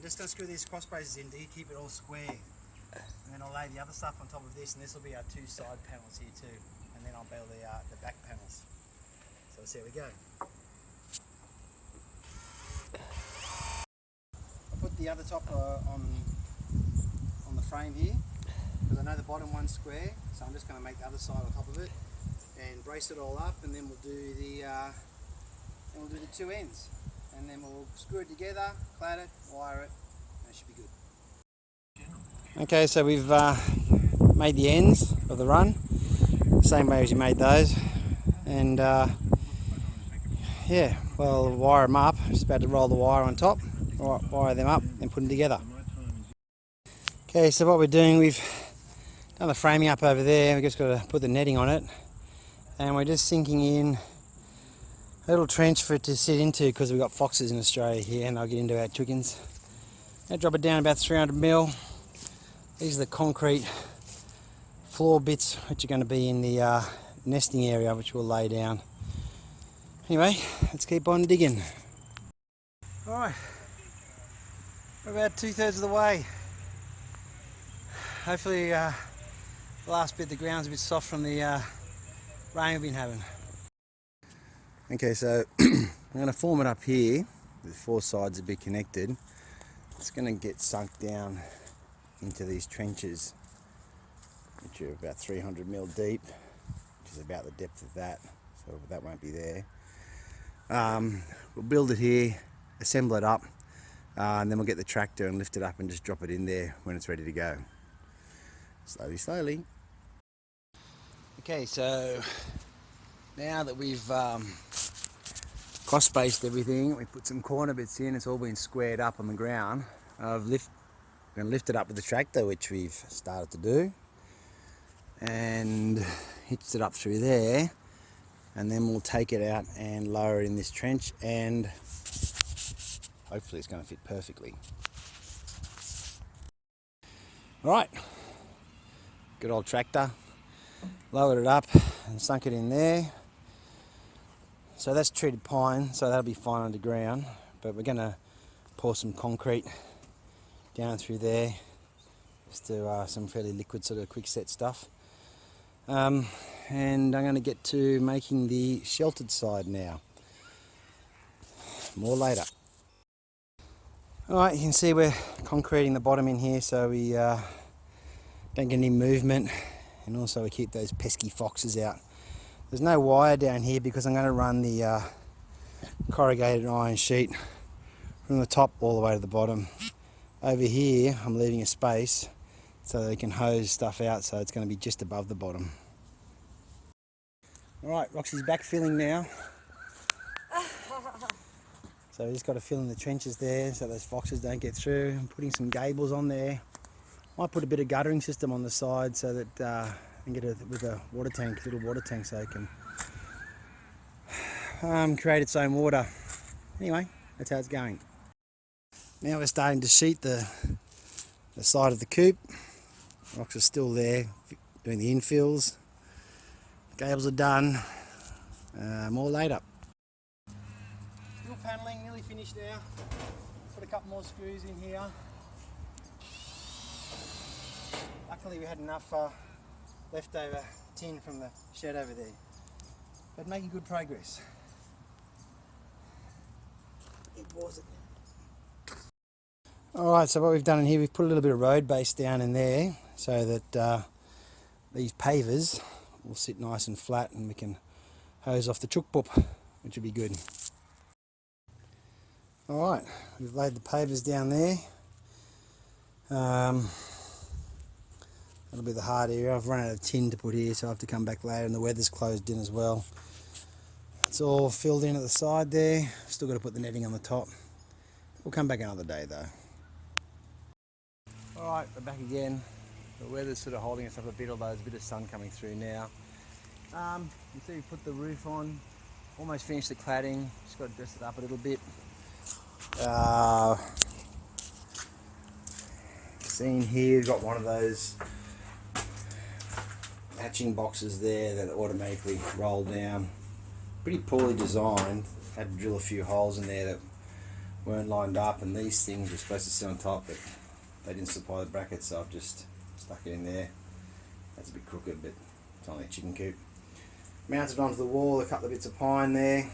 We're just going to screw these cross braces in to keep it all square. And then I'll lay the other stuff on top of this, and this will be our two side panels here too. And then I'll build the back panels. So let's see how we go. I put the other top on the frame here, because I know the bottom one's square, so I'm just going to make the other side on top of it and brace it all up, and then we'll do the two ends, and then we'll screw it together, clad it, wire it, and it should be good. Okay, so we've made the ends of the run, same way as you made those, and yeah, well, wire them up. Just about to roll the wire on top, wire them up, and put them together. Okay, so what we're doing, we've done the framing up over there. We've just got to put the netting on it, and we're just sinking in a little trench for it to sit into, because we've got foxes in Australia here and they'll get into our chickens. Now drop it down about 300 mil. These are the concrete floor bits which are going to be in the nesting area, which we'll lay down. Anyway, let's keep on digging. Alright, we're about 2/3 of the way. Hopefully the last bit, the ground's a bit soft from the rain we've been having. Okay, so I'm going to form it up here with 4 sides a bit connected. It's going to get sunk down into these trenches, which are about 300 mil deep, which is about the depth of that, so that won't be there. We'll build it here, assemble it up, and then we'll get the tractor and lift it up and just drop it in there when it's ready to go. Slowly, slowly. Okay, so now that we've cross-spaced everything, we put some corner bits in, it's all been squared up on the ground. I'm going to lift it up with the tractor, which we've started to do, and hitch it up through there, and then we'll take it out and lower it in this trench, and hopefully it's going to fit perfectly. Right, good old tractor, lowered it up and sunk it in there. So that's treated pine, so that'll be fine underground, but we're going to pour some concrete down through there, just to some fairly liquid sort of quick set stuff. And I'm going to get to making the sheltered side now. More later. Alright, you can see we're concreting the bottom in here so we don't get any movement, and also we keep those pesky foxes out. There's no wire down here because I'm going to run the corrugated iron sheet from the top all the way to the bottom. Over here I'm leaving a space so they can hose stuff out, so it's going to be just above the bottom. Alright, Roxy's backfilling now. So we just got to fill in the trenches there so those foxes don't get through. I'm putting some gables on there. Might put a bit of guttering system on the side so that I can get it with a water tank, little water tank, so it can create its own water. Anyway, that's how it's going. Now we're starting to sheet the side of the coop. Rocks are still there, doing the infills. Gables are done. More later. Steel panelling nearly finished now. Put a couple more screws in here. Luckily we had enough leftover tin from the shed over there. But making good progress. Alright, so what we've done in here, we've put a little bit of road base down in there so that these pavers will sit nice and flat, and we can hose off the chook poop, which would be good. Alright, we've laid the pavers down there. That'll be the hard area. I've run out of tin to put here, so I have to come back later, and the weather's closed in as well. It's all filled in at the side there. Still got to put the netting on the top. We'll come back another day though. Alright, we're back again. The weather's sort of holding us up a bit, although there's a bit of sun coming through now. You see we put the roof on, almost finished the cladding, just got to dress it up a little bit. See in here, we've got one of those hatching boxes there that automatically roll down. Pretty poorly designed. Had to drill a few holes in there that weren't lined up, and these things were supposed to sit on top, but they didn't supply the brackets, so I've just stuck it in there. That's a bit crooked, but it's only a chicken coop. Mounted onto the wall, a couple of bits of pine there.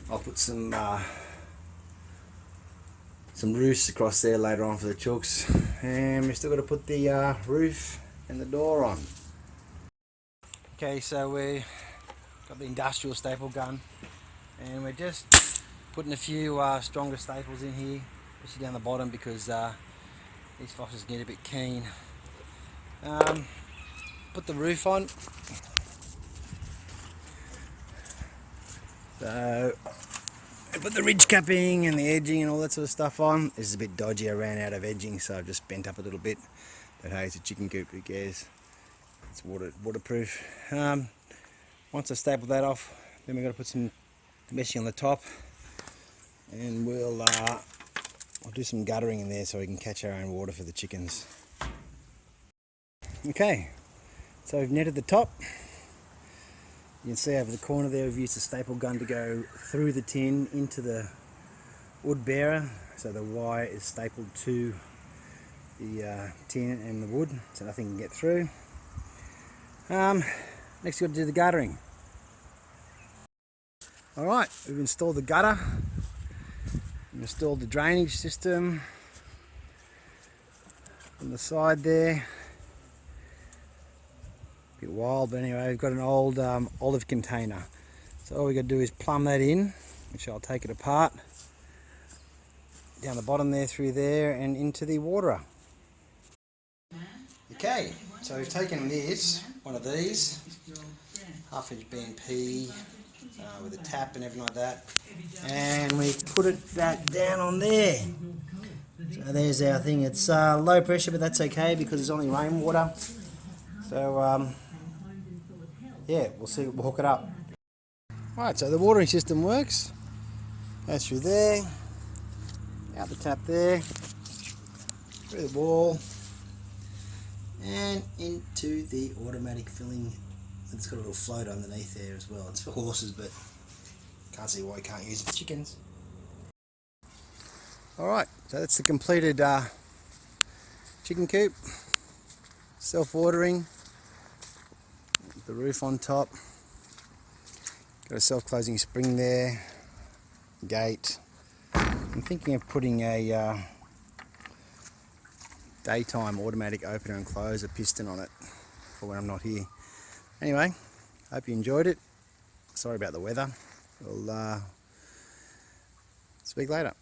I'll put some roofs across there later on for the chooks, and we've still got to put the roof and the door on. Okay, so we've got the industrial staple gun, and we're just putting a few stronger staples in here, especially down the bottom, because these foxes get a bit keen. Put the roof on. So I put the ridge capping and the edging and all that sort of stuff on. This is a bit dodgy, I ran out of edging, so I've just bent up a little bit. But hey, it's a chicken coop, who cares? It's waterproof. Once I staple that off, then we're going to put some meshing on the top, and I'll do some guttering in there so we can catch our own water for the chickens. Okay, so we've netted the top. You can see over the corner there we've used a staple gun to go through the tin into the wood bearer, so the wire is stapled to the tin and the wood so nothing can get through. Next we've got to do the guttering. Alright, we've installed the gutter, we've installed the drainage system on the side there. A bit wild, but anyway, we've got an old olive container. So all we've got to do is plumb that in, which I'll take it apart, down the bottom there, through there, and into the waterer. Okay, so we've taken this, one of these, half-inch BNP with a tap and everything like that, and we've put that down on there. So there's our thing. It's low pressure, but that's okay because it's only rainwater. So yeah, we'll hook it up. Right, so the watering system works. Goes through there, out the tap there, through the wall, and into the automatic filling. It's got a little float underneath there as well. It's for horses, but can't see why you can't use it for chickens. Alright, so that's the completed chicken coop. Self-watering. The roof on top. Got a self-closing spring there. Gate. I'm thinking of putting a daytime automatic opener and closer piston on it for when I'm not here. Anyway, hope you enjoyed it. Sorry about the weather. We'll speak later.